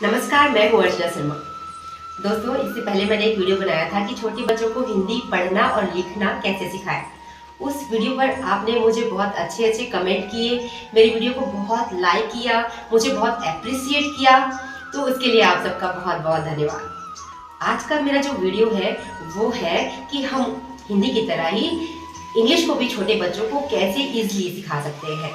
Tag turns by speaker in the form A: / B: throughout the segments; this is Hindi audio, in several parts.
A: नमस्कार, मैं हूँ अर्चना शर्मा। दोस्तों, इससे पहले मैंने एक वीडियो बनाया था कि छोटे बच्चों को हिंदी पढ़ना और लिखना कैसे सिखाएं। उस वीडियो पर आपने मुझे बहुत अच्छे अच्छे कमेंट किए, मेरी वीडियो को बहुत लाइक किया, मुझे बहुत अप्रिशिएट किया, तो उसके लिए आप सबका बहुत बहुत धन्यवाद। आज का मेरा जो वीडियो है वो है कि हम हिंदी की तरह ही इंग्लिश को भी छोटे बच्चों को कैसे ईजिली सिखा सकते हैं।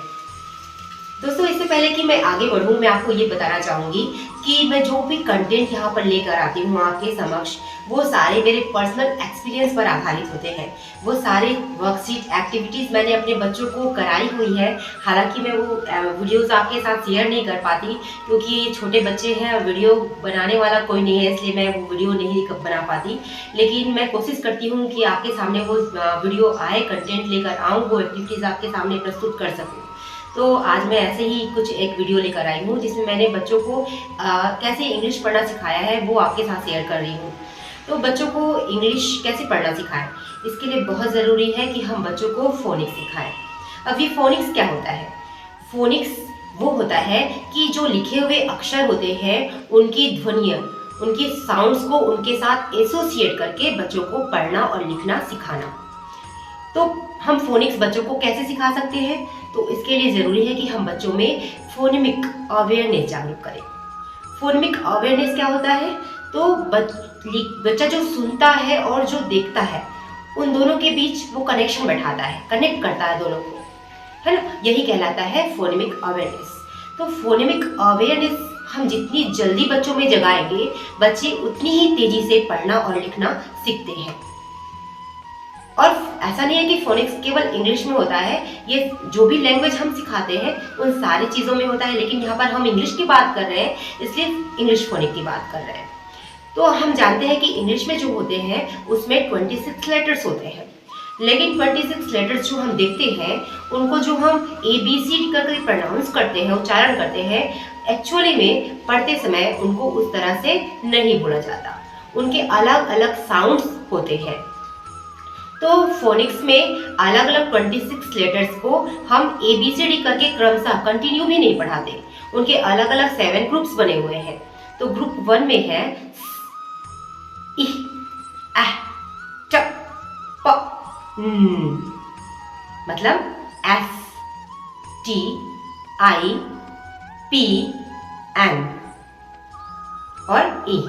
A: दोस्तों, इससे पहले कि मैं आगे बढ़ूं, मैं आपको ये बताना चाहूँगी कि मैं जो भी कंटेंट यहाँ पर लेकर आती हूँ आपके समक्ष, वो सारे मेरे पर्सनल एक्सपीरियंस पर आधारित होते हैं। वो सारे वर्कशीट एक्टिविटीज़ मैंने अपने बच्चों को कराई हुई है। हालांकि मैं वो वीडियोस आपके साथ शेयर नहीं कर पाती क्योंकि छोटे बच्चे हैं और वीडियो बनाने वाला कोई नहीं है, इसलिए मैं वो वीडियो नहीं बना पाती। लेकिन मैं कोशिश करती हूँ कि आपके सामने वो वीडियो आए, कंटेंट लेकर आऊँ, वो एक्टिविटीज़ आपके सामने प्रस्तुत कर सकूँ। तो आज मैं ऐसे ही कुछ एक वीडियो लेकर आई हूँ जिसमें मैंने बच्चों को कैसे इंग्लिश पढ़ना सिखाया है, वो आपके साथ शेयर कर रही हूँ। तो बच्चों को इंग्लिश कैसे पढ़ना सिखाएं, इसके लिए बहुत ज़रूरी है कि हम बच्चों को फोनिक्स सिखाएं। अब ये फोनिक्स क्या होता है? फोनिक्स वो होता है कि जो लिखे हुए अक्षर होते हैं उनकी ध्वनियाँ, उनकी साउंड्स को उनके साथ एसोसिएट करके बच्चों को पढ़ना और लिखना सिखाना। तो हम फोनिक्स बच्चों को कैसे सिखा सकते हैं? तो इसके लिए ज़रूरी है कि हम बच्चों में फोनेमिक अवेयरनेस जागरूक करें। फोनेमिक अवेयरनेस क्या होता है? तो बच्चा जो सुनता है और जो देखता है, उन दोनों के बीच वो कनेक्शन बैठाता है, कनेक्ट करता है दोनों को, है ना? यही कहलाता है फोनेमिक अवेयरनेस। तो फोनेमिक अवेयरनेस हम जितनी जल्दी बच्चों में जगाएंगे, बच्चे उतनी ही तेजी से पढ़ना और लिखना सीखते हैं। और ऐसा नहीं है कि फोनिक्स केवल इंग्लिश में होता है, ये जो भी लैंग्वेज हम सिखाते हैं उन सारी चीज़ों में होता है, लेकिन यहाँ पर हम इंग्लिश की बात कर रहे हैं इसलिए इंग्लिश फोनिक की बात कर रहे हैं। तो हम जानते हैं कि इंग्लिश में जो होते हैं उसमें 26 लेटर्स होते हैं, लेकिन 26 लेटर्स जो हम देखते हैं उनको जो हम ABCD करके प्रोनाउंस करते हैं, उच्चारण करते हैं, एक्चुअली में पढ़ते समय उनको उस तरह से नहीं बोला जाता, उनके अलग अलग साउंड्स होते हैं। तो फोनिक्स में अलग अलग 26 लेटर्स को हम ABCD करके क्रमशः कंटिन्यू भी नहीं पढ़ाते, उनके अलग अलग 7 ग्रुप्स बने हुए हैं। तो ग्रुप 1 में है इ, आ, च, प, मतलब S, T, I, P, N और E।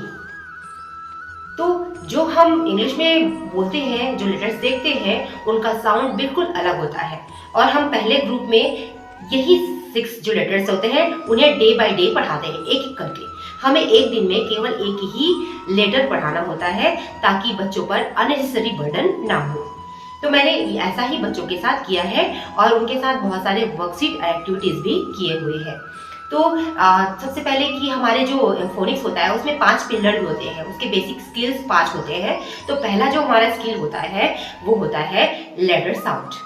A: तो जो हम इंग्लिश में बोलते हैं, जो लेटर्स देखते हैं, उनका साउंड बिल्कुल अलग होता है। और हम पहले ग्रुप में यही 6 जो लेटर्स होते हैं उन्हें डे बाय डे पढ़ाते हैं, एक एक करके। हमें एक दिन में केवल एक ही लेटर पढ़ाना होता है ताकि बच्चों पर अननेसेसरी बर्डन ना हो। तो मैंने ऐसा ही बच्चों के साथ किया है और उनके साथ बहुत सारे वर्कशीट एक्टिविटीज़ भी किए हुए हैं। तो सबसे पहले कि हमारे जो फोनिक्स होता है उसमें 5 पिलर होते हैं, उसके बेसिक स्किल्स 5 होते हैं। तो पहला जो हमारा स्किल होता है वो होता है लेटर साउंड।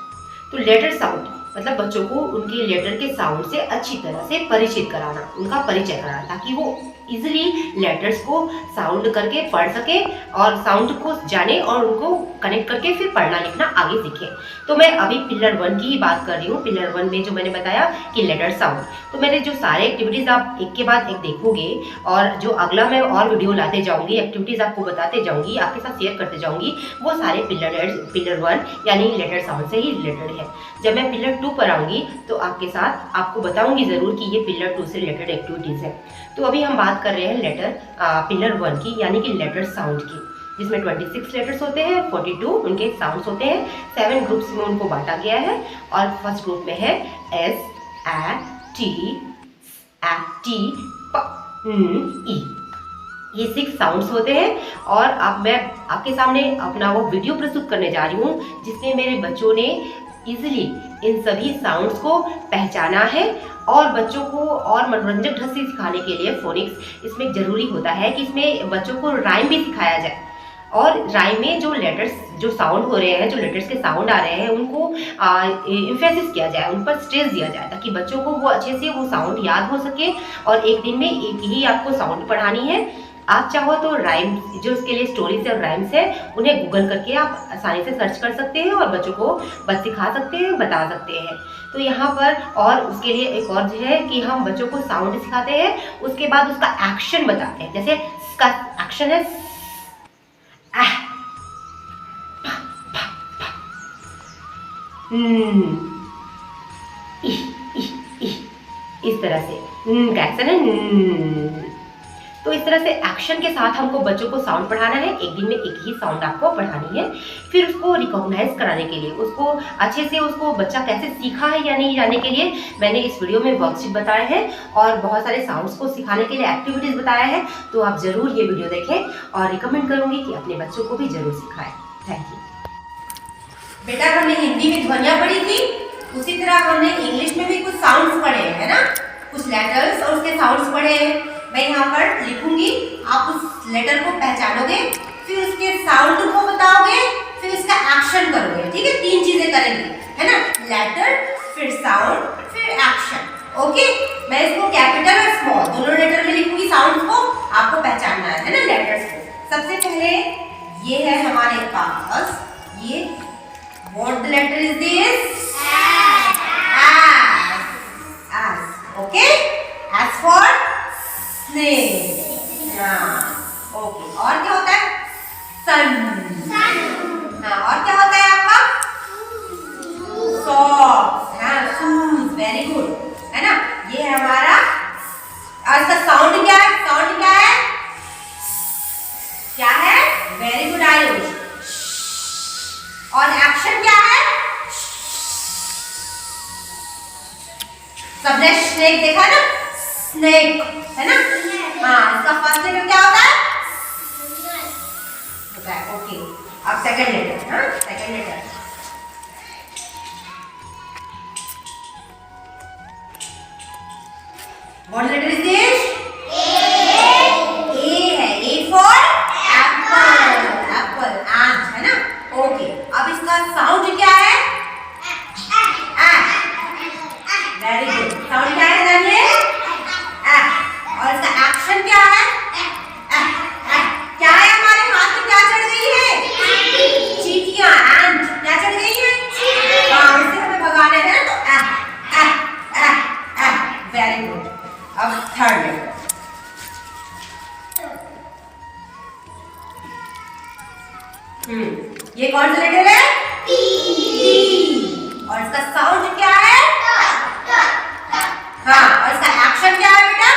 A: तो लेटर साउंड मतलब बच्चों को उनके लेटर के साउंड से अच्छी तरह से परिचित कराना, उनका परिचय कराना, ताकि वो इजिली लेटर्स को साउंड करके पढ़ सके और साउंड को जाने और उनको कनेक्ट करके फिर पढ़ना लिखना आगे सीखे। तो मैं अभी पिलर 1 की ही बात कर रही हूँ। पिलर 1 में जो मैंने बताया कि लेटर साउंड, तो मैंने जो सारे एक्टिविटीज़ आप एक के बाद एक देखोगे और जो अगला मैं और वीडियो लाते जाऊँगी, एक्टिविटीज़ आपको बताते जाऊँगी, आपके साथ शेयर करते जाऊँगी, वो सारे पिलर 1 यानी लेटर साउंड से ही रिलेटेड है। जब मैं पिलर 2 पर आऊँगी तो आपके साथ आपको बताऊँगी ज़रूर कि ये पिलर 2 से रिलेटेड एक्टिविटीज़ है। तो अभी हम बात कर रहे हैं पिलर 1 की, यानी कि लेटर साउंड की, जिसमें 26 लेटर्स होते हैं, 42 उनके साउंड्स होते हैं, 7 ग्रुप्स में उनको बांटा गया है। और फर्स्ट ग्रुप में है S, A, T, P, E। ये 6 साउंड्स होते हैं। और अब मैं आपके सामने अपना वो वीडियो प्रस्तुत करने जा रही हूँ जिसमें मेरे बच्चों ने इजिली इन सभी साउंड्स को पहचाना है। और बच्चों को और मनोरंजक ढंग से सिखाने के लिए फोनिक्स इसमें ज़रूरी होता है कि इसमें बच्चों को राइम भी सिखाया जाए। और राइम में जो लेटर्स, जो साउंड हो रहे हैं, जो लेटर्स के साउंड आ रहे हैं, उनको इम्फेसिस किया जाए, उन पर स्ट्रेस दिया जाए, ताकि बच्चों को वो अच्छे से वो साउंड याद हो सके। और एक दिन में एक ही आपको साउंड पढ़ानी है आप चाहो तो राइम जो उसके लिए स्टोरीज और राइम्स है उन्हें गूगल करके आप आसानी से सर्च कर सकते हैं और बच्चों को बस सिखा सकते हैं, बता सकते हैं। तो यहाँ पर और उसके लिए एक और जो है कि हम बच्चों को साउंड सिखाते हैं, उसके बाद उसका एक्शन बताते हैं। जैसे इसका एक्शन है इस तरह से एक्शन है। तो इस तरह से एक्शन के साथ हमको बच्चों को साउंड पढ़ाना है। एक दिन में एक ही साउंड आपको पढ़ानी है। फिर उसको रिकॉग्नाइज कराने के लिए, उसको अच्छे से उसको बच्चा कैसे सीखा है या नहीं जानने के लिए मैंने इस वीडियो में वर्कशीट बताए हैं और बहुत सारे साउंड्स को सिखाने के लिए एक्टिविटीज बताया है। तो आप जरूर ये वीडियो देखें और रिकमेंड करूंगी कि अपने बच्चों को भी जरूर सिखाएं। Thank you. बेटा हमने हिंदी में ध्वनियां पढ़ी थी, उसी तरह हमने इंग्लिश में भी कुछ साउंड्स पढ़े है ना, कुछ लेटर्स और उसके साउंड्स पढ़े हैं। मैं यहाँ पर लिखूंगी, आप उस लेटर को पहचानोगे, फिर उसके साउंड को बताओगे, फिर उसका एक्शन करोगे। ठीक है, 3 चीजें करेंगे, है ना, लेटर, फिर साउंड, फिर एक्शन। ओके, मैं इसको कैपिटल और स्मॉल दोनों लेटर में लिखूंगी। साउंड को आपको पहचानना है ना, लेटर्स को। सबसे पहले ये है हमारे पास, ये what the letter is this? Okay, S for snake. Okay, और क्या होता है? सन। और क्या होता है आपका? सॉक्स। शूज। वेरी गुड, है ना, ये है हमारा। और इसका साउंड क्या है? साउंड क्या है? क्या है? Very good Ayush. और एक्शन क्या है? सबने स्नेक देखा ना, स्नेक, है ना। इसका फर्स्ट लेटर क्या होता है? ओके, अब second letter. Second letter what letter is this? A है। A for apple. Apple, and, है ना। ओके, अब इसका साउंड क्या है? वेरी गुड, साउंड क्या है जानिए? और इसका एक्शन क्या है? क्या है? हमारे हाथ में क्या चढ़ गई है? चींटियां, एंड क्या चढ़ गई है? इससे हमें भगाना है ना, तो वेरी गुड। अब थर्ड लेटर, ये कौन सा लेटर है? टी। और इसका साउंड क्या है? और इसका एक्शन क्या है बेटा?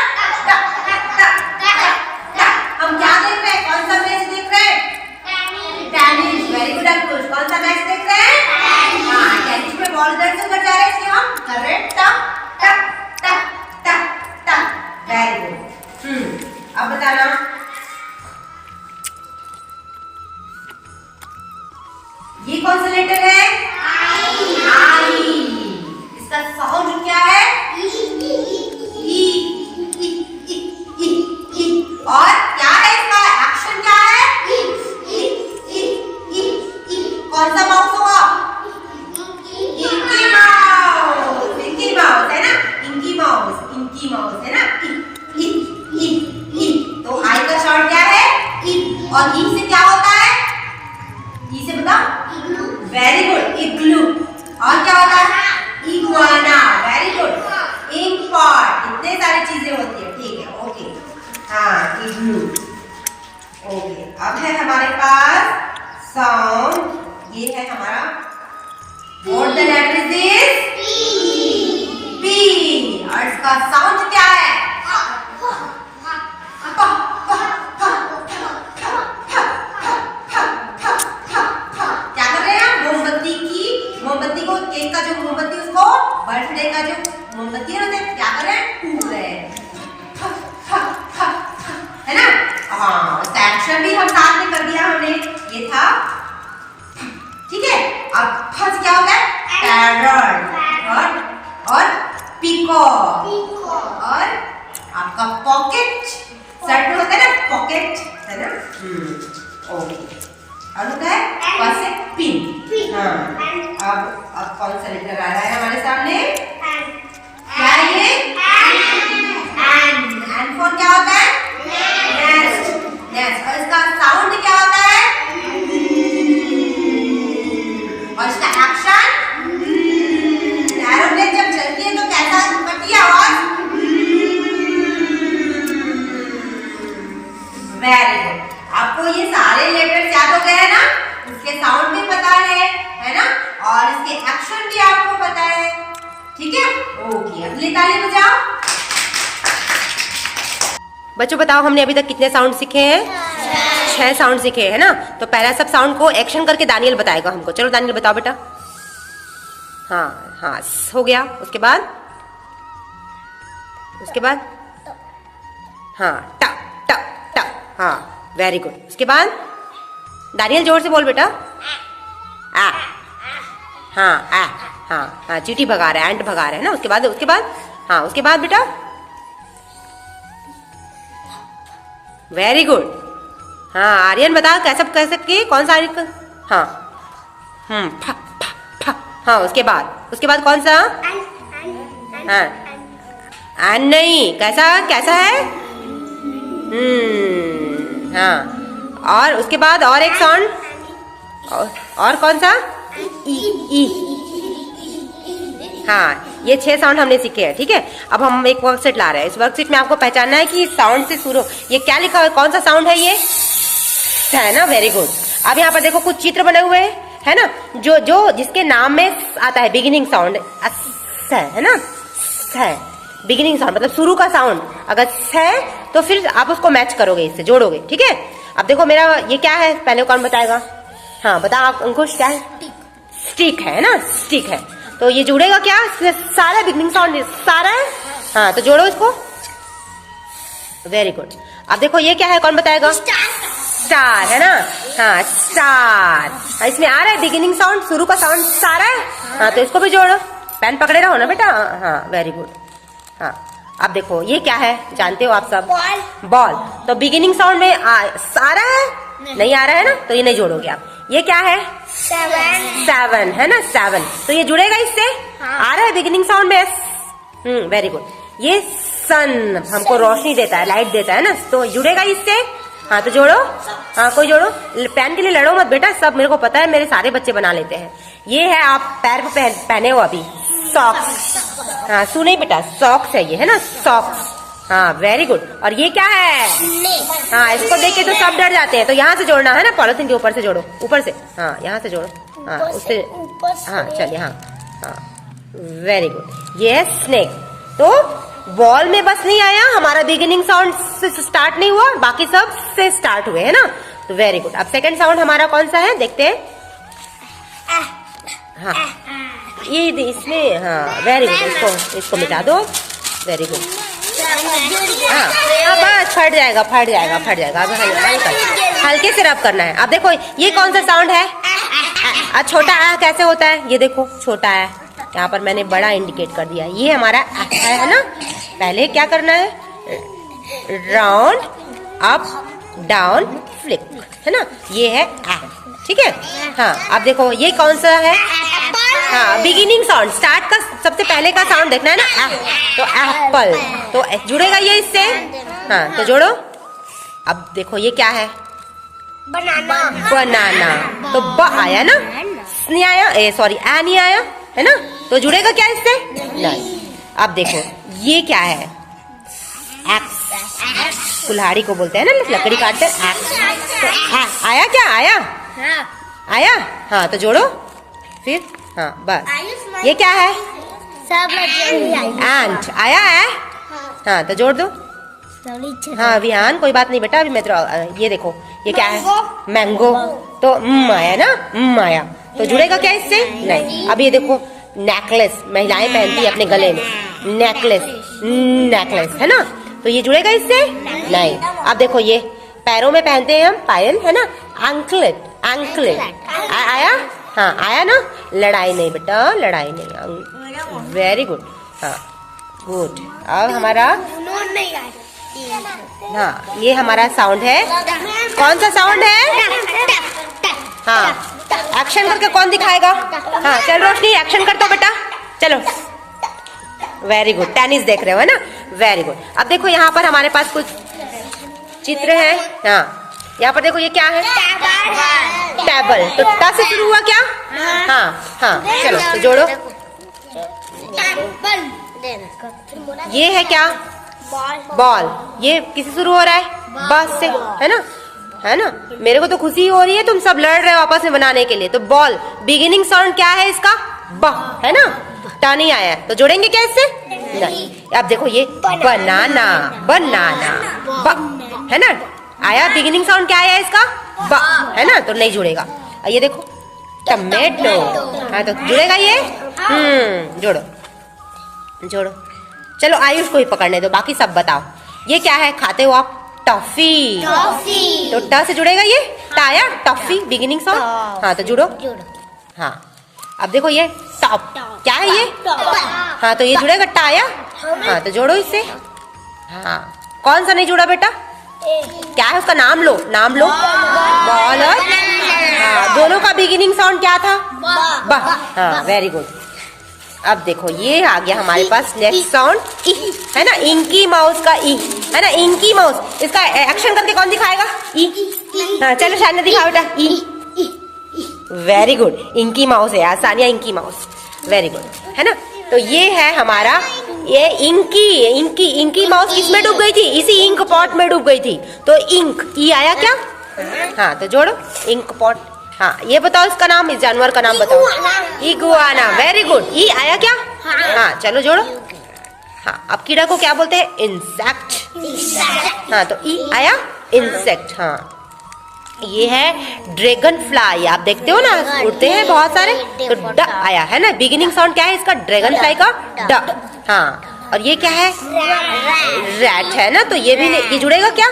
A: हम क्या देख रहे हैं? कौन सा मैच देख रहे हैं? टेनिस। वेरी गुड अंकुश, कौन सा मैच देख रहे हैं? टेनिस में बॉल इधर से उधर जा रहे हैं, इसलिए हम कर रहे हैं टक टक टक टक टक। Very good. अब बताना, ये कौन सा लेटर है? आई। इसका साउंड क्या है? और क्या है इसका एक्शन? क्या है? कौन सा माउस होगा? Inky mouse. इंकी माउस, है ना, इंकी माउस। इंकी माउस, है ना। तो आई का साउंड क्या है? और ई से क्या होता है? ई से बताओ। Very good, igloo. और क्या होता है? Iguana. Very good, ink pot. इतने सारी चीजें होती है। ठीक है, ओके, इग्लू। ओके, अब है हमारे पास साउंड, ये है हमारा what the letter is this? P. और इसका साउंड क्या है? क्या कर रहे हैं? मोमबत्ती को, केक का जो मोमबत्ती, उसको बर्थडे का जो मोमबत्ती है ना, क्या कर रहे हैं? फूक रहे हैं, है ना। इसका एक्शन भी हम साथ में कर दिया हमने, ये था। ठीक है, अब फर्स्ट क्या होता है? पैरट। और पीकॉक। और आपका पॉकेट, शर्ट में होता है ना पॉकेट, है ना। ओके, और होता है फर्स्ट से पिन। अब कौन सा लेटर आ रहा है हमारे सामने? क्या ये? एंड फॉर क्या होता है? नेस्ट। Very good. आपको ये सारे लेटर्स याद हो गए हैं ना, इसके साउंड भी पता है ना, और इसके एक्शन भी आपको पता है, ठीक है। ओके, अगली ताली बजाओ। बच्चों बताओ हमने अभी तक कितने साउंड सीखे हैं? 6 साउंड सीखे हैं ना। तो पहला सब साउंड को एक्शन करके दानियल बताएगा हमको। चलो दानियल बताओ बेटा। हाँ हाँ हो गया। उसके बाद हाँ ट ट ट, हाँ वेरी गुड। उसके बाद दानियल जोर से बोल बेटा। आ, हाँ आ, हाँ हाँ चींटी भगा रहा है, एंट भगा रहा है ना। उसके बाद हाँ उसके बाद बेटा वेरी गुड। हाँ आर्यन बता कैसे किए, कौन सा आर्यन? हाँ फा फा फा, हाँ उसके बाद कौन सा? हाँ नहीं, कैसा है? हाँ और उसके बाद और एक साउंड, और कौन सा? ई। हाँ ये 6 साउंड हमने सीखे हैं, ठीक है। अब हम एक वर्कशीट ला रहे हैं। इस वर्कशीट में आपको पहचानना है कि साउंड से शुरू, ये क्या लिखा है, कौन सा साउंड है ये? है ना, वेरी गुड। अब यहाँ पर देखो कुछ चित्र बने हुए हैं, है ना, जो जिसके नाम में आता है बिगिनिंग साउंड, है ना, है बिगिनिंग साउंड मतलब शुरू का साउंड। अगर है तो फिर आप उसको मैच करोगे, इससे जोड़ोगे, ठीक है। अब देखो मेरा ये क्या है, पहले कौन बताएगा? हाँ बता अंकुश, क्या है? स्टिक है ना, स्टिक है। तो ये जुड़ेगा क्या? सारा बिगिनिंग साउंड सारा है। हाँ तो जोड़ो इसको, वेरी गुड। अब देखो ये क्या है, कौन बताएगा? स्टार है ना, हाँ स्टार। इसमें आ रहा है बिगिनिंग साउंड, शुरू का साउंड सारा है। हाँ तो इसको भी जोड़ो, पेन पकड़े रहो ना बेटा। हाँ वेरी गुड। हाँ अब देखो ये क्या है, जानते हो आप सब? बॉल। तो बिगिनिंग साउंड में सारा है, नहीं आ रहा है ना, तो ये नहीं जोड़ोगे आप। ये क्या है? 7 है ना, 7। तो ये जुड़ेगा इससे, आ रहा है बिगिनिंग साउंड में। Very good. ये सन हमको रोशनी देता है, लाइट देता है ना, तो जुड़ेगा इससे। हाँ तो जोड़ो, हाँ कोई जोड़ो। पेन के लिए लड़ो मत बेटा, सब मेरे को पता है, मेरे सारे बच्चे बना लेते हैं। ये है आप पैर पे पहने हो अभी, सॉक्स। हाँ सुने बेटा, सॉक्स है ये, है ना, सॉक्स। हाँ वेरी गुड। और ये क्या है? हाँ इसको देख के तो सब डर जाते हैं, तो यहाँ से जोड़ना है ना, पॉलिथीन के ऊपर से जोड़ो, ऊपर से। हाँ यहाँ से जोड़ो, हाँ उससे, हाँ चलिए, हाँ वेरी गुड। ये है स्नेक। तो बॉल में बस नहीं आया, हमारा बिगिनिंग साउंड से स्टार्ट नहीं हुआ, बाकी सब से स्टार्ट हुए, है ना। तो वेरी गुड। अब सेकंड साउंड हमारा कौन सा है, देखते हैं। हाँ ये इसमें, हाँ वेरी गुड। इसको मिटा दो, वेरी गुड। हाँ बस फट जाएगा। अब हल्के से रब करना है। अब देखो ये कौन सा साउंड है? छोटा आ कैसे होता है, ये देखो छोटा है, यहाँ पर मैंने बड़ा इंडिकेट कर दिया। ये हमारा है ना। पहले क्या करना है, राउंड अप डाउन फ्लिप, है ना, ये है आ, ठीक है। हाँ अब देखो ये कौन सा है? हाँ बिगिनिंग साउंड, स्टार्ट का सबसे पहले का साउंड देखना है ना, तो एप्पल। तो जुड़ेगा ये इससे, हाँ तो जोड़ो। अब देखो ये क्या है? बनाना। तो ब आया ना, नहीं आया, सॉरी आ नहीं आया, है ना, तो जुड़ेगा क्या इससे? नहीं। अब देखो ये क्या है? एक्स। कुल्हाड़ी को बोलते हैं ना, लकड़ी काटते हैं, एक्स। तो आया क्या? आया। हाँ तो जोड़ो फिर, हाँ बस। ये क्या है? एंट। आया है, हाँ तो जोड़ दो। हाँ विहान कोई बात नहीं बेटा, अभी मैं ये देखो ये क्या है? मैंगो। तो आया ना, आया, तो जुड़ेगा क्या इससे? नहीं। अब ये देखो नेकलेस, महिलाएं पहनती है अपने गले में, नेकलेस है ना, तो ये जुड़ेगा इससे? नहीं। अब देखो ये पैरों में पहनते हैं हम, पायल, है ना, एंकलेट। आया? हाँ आया ना। लड़ाई नहीं बेटा, लड़ाई नहीं। Very good. हाँ गुड। अब हमारा, हाँ ये हमारा साउंड है, कौन सा साउंड है? हाँ एक्शन करके कौन दिखाएगा? हाँ चल रोशनी एक्शन कर दो बेटा, चलो। Very good. टेनिस देख रहे हो, है ना, वेरी गुड। अब देखो यहाँ पर हमारे पास कुछ चित्र है। हाँ यहाँ पर देखो ये क्या है? टेबल। तो ट से शुरू हुआ क्या? हाँ चलो तो जोड़ो। ये है क्या? बॉल। ये किससे शुरू हो रहा है? बस से, है ना? है ना? मेरे को तो खुशी हो रही है, तुम सब लड़ रहे हो आपस में बनाने के लिए। तो बॉल बिगिनिंग साउंड क्या है इसका? ब, है ना? टा नहीं आया है तो जोड़ेंगे क्या इससे? नहीं। अब देखो ये बनाना, बनाना, ब, है ना? आया बिगिनिंग साउंड क्या आया इसका? ब, है ना? तो नहीं जुड़ेगा। ये देखो टमेटो, हाँ तो जुड़ेगा ये? जोड़ो जोड़ो। चलो आयुष को ही पकड़ने दो, बाकी सब बताओ। ये क्या है? खाते हो आप? टॉफी। तो ट से जुड़ेगा ये? टाया, टॉफी बिगिनिंग साउंड। हाँ तो जुड़ो। हाँ अब देखो ये टॉप, क्या है ये? हाँ तो ये जुड़ेगा टाया। हाँ तो जोड़ो इससे। हाँ कौन सा नहीं जुड़ा बेटा? क्या है उसका नाम लो, नाम लो। बॉल और हाँ, दोनों का बिगिनिंग साउंड क्या था? ब। हाँ वेरी गुड। अब देखो ये आ गया हमारे पास नेक्स्ट साउंड, ई, है ना? इंकी माउस का ई, है ना? Inky mouse. इसका एक्शन करके कौन दिखाएगा? ई। हाँ चलो शानिया दिखाओ बेटा। ई, वेरी गुड। इंकी माउस है यार, Sania inky mouse, very good, है ना? तो ये है हमारा ये इंकी माउस किसमें डूब गई थी? इसी इंक पॉट में डूब गई थी। तो इंक, ई आया क्या? हाँ तो जोड़ो इंक पॉट। हाँ ये बताओ इसका नाम, इस जानवर का नाम बताओ। Iguana, very good. ई आया क्या? हाँ चलो जोड़ो। हाँ अब कीड़ा को क्या बोलते हैं? इंसेक्ट। हाँ तो ई आया इंसेक्ट। हाँ ये है ड्रैगन फ्लाई, आप देखते हो ना उड़ते हैं बहुत सारे, तो ड आया, है ना? बिगिनिंग साउंड क्या है इसका? ड्रैगन फ्लाई का ड। हाँ और ये क्या है? रैट, है ना? तो ये भी ये जुड़ेगा क्या?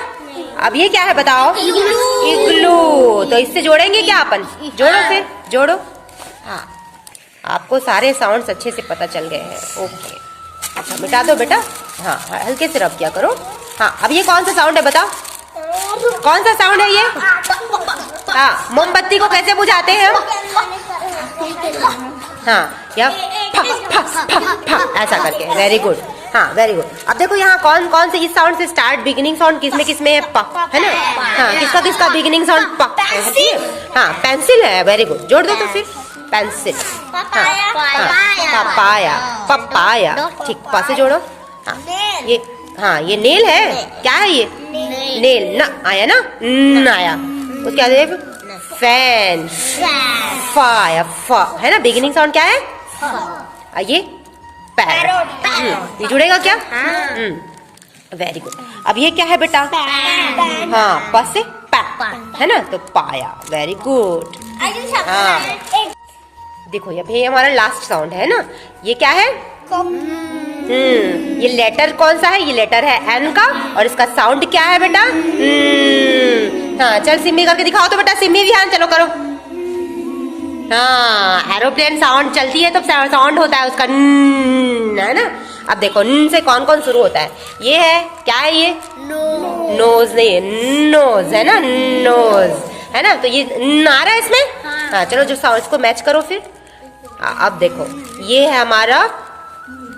A: अब ये क्या है बताओ? इग्लू। तो इससे जोड़ेंगे क्या अपन? जोड़ो फिर, जोड़ो। हाँ आपको सारे साउंड्स अच्छे से पता चल गए हैं। ओके अच्छा मिटा दो बेटा। हाँ हल्के से रब किया करो। हाँ अब ये कौन सा साउंड है बताओ? कौन सा साउंड है ये? हाँ मोमबत्ती को कैसे बुझाते हैं हम? हाँ या फा फा फा फा ऐसा करके। Very good. हाँ वेरी गुड। अब देखो यहाँ कौन कौन से इस साउंड से स्टार्ट बिगिनिंग साउंड किसमें है? प, है ना? हाँ किसका बिगिनिंग साउंड प? हाँ पेंसिल है, वेरी गुड। जोड़ दो तो फिर पेंसिल। हाँ पपाया, पपाया, ठीक। प से जोड़ो। हाँ ये नेल है, क्या है ये? नेल। न आया ना? न आया। उसके बाद फैन, फाया, फा, है ना? बिगिनिंग साउंड क्या है? ये पैर। ये जुड़ेगा क्या? Very good. अब ये क्या है बेटा? हाँ प से पा, है ना? तो पाया, वेरी गुड। हाँ देखो ये हमारा लास्ट साउंड है ना? ये क्या है? ये लेटर कौन सा है? ये लेटर है एन का, और इसका साउंड क्या है बेटा? हाँ चल सिम्मी करके दिखाओ तो बेटा। सिम्मी भी हाँ चलो करो। हाँ एरोप्लेन साउंड चलती है तो साउंड होता है उसका है ना? अब देखो न से कौन कौन शुरू होता है? ये है, क्या है ये? नोज नहीं है, नोज, है ना? नोज, है ना? तो ये न आ रहा है इसमें। हाँ चलो जो साउंड इसको मैच करो फिर। अब देखो ये है हमारा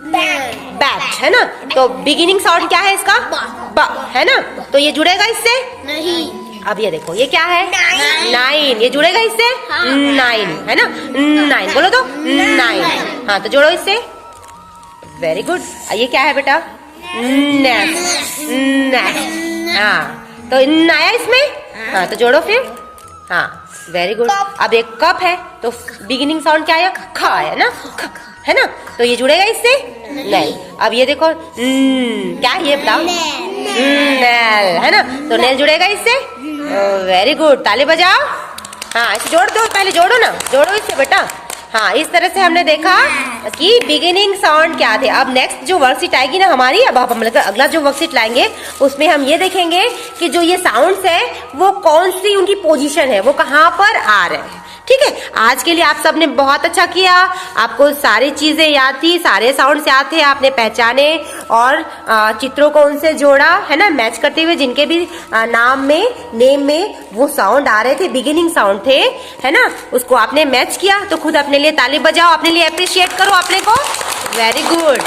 A: बैट, है ना? तो बिगिनिंग साउंड क्या है इसका? ब, है ना? तो ये जुड़ेगा इससे? नहीं। अब ये देखो ये क्या है? नाइन। ये जुड़ेगा इससे? नाइन, है ना? नाइन बोलो तो नाइन। हाँ तो जोड़ो इससे। Very good. ये क्या है बेटा? Nest, nest. हाँ तो न आया इसमें। हाँ तो जोड़ो फिर। हाँ वेरी गुड। अब एक कप है तो बिगिनिंग साउंड क्या आया? ख आया ना? है ना? तो ये जुड़ेगा इससे? नहीं। अब ये देखो क्या है ये बताओ? नेल, है ना? तो नेल जुड़ेगा इससे? वेरी गुड, ताली बजाओ। हाँ इसे जोड़ दो, पहले जोड़ो ना, जोड़ो इससे बेटा। हाँ इस तरह से हमने देखा कि बिगिनिंग साउंड क्या थे। अब नेक्स्ट जो वर्कशीट आएगी ना हमारी, अब हम अगला जो वर्कशीट लाएंगे उसमें हम ये देखेंगे कि जो ये साउंड्स है वो कौन सी उनकी पोजीशन है, वो कहाँ पर आ रहे हैं। ठीक है, आज के लिए आप सबने बहुत अच्छा किया। आपको सारी चीजें याद थी, सारे साउंड्स याद थे, आपने पहचाने और चित्रों को उनसे जोड़ा, है ना? मैच करते हुए जिनके भी नेम में वो साउंड आ रहे थे, बिगिनिंग साउंड थे, है ना? उसको आपने मैच किया। तो खुद अपने लिए ताली बजाओ, अपने लिए अप्रिशिएट करो अपने को। Very good.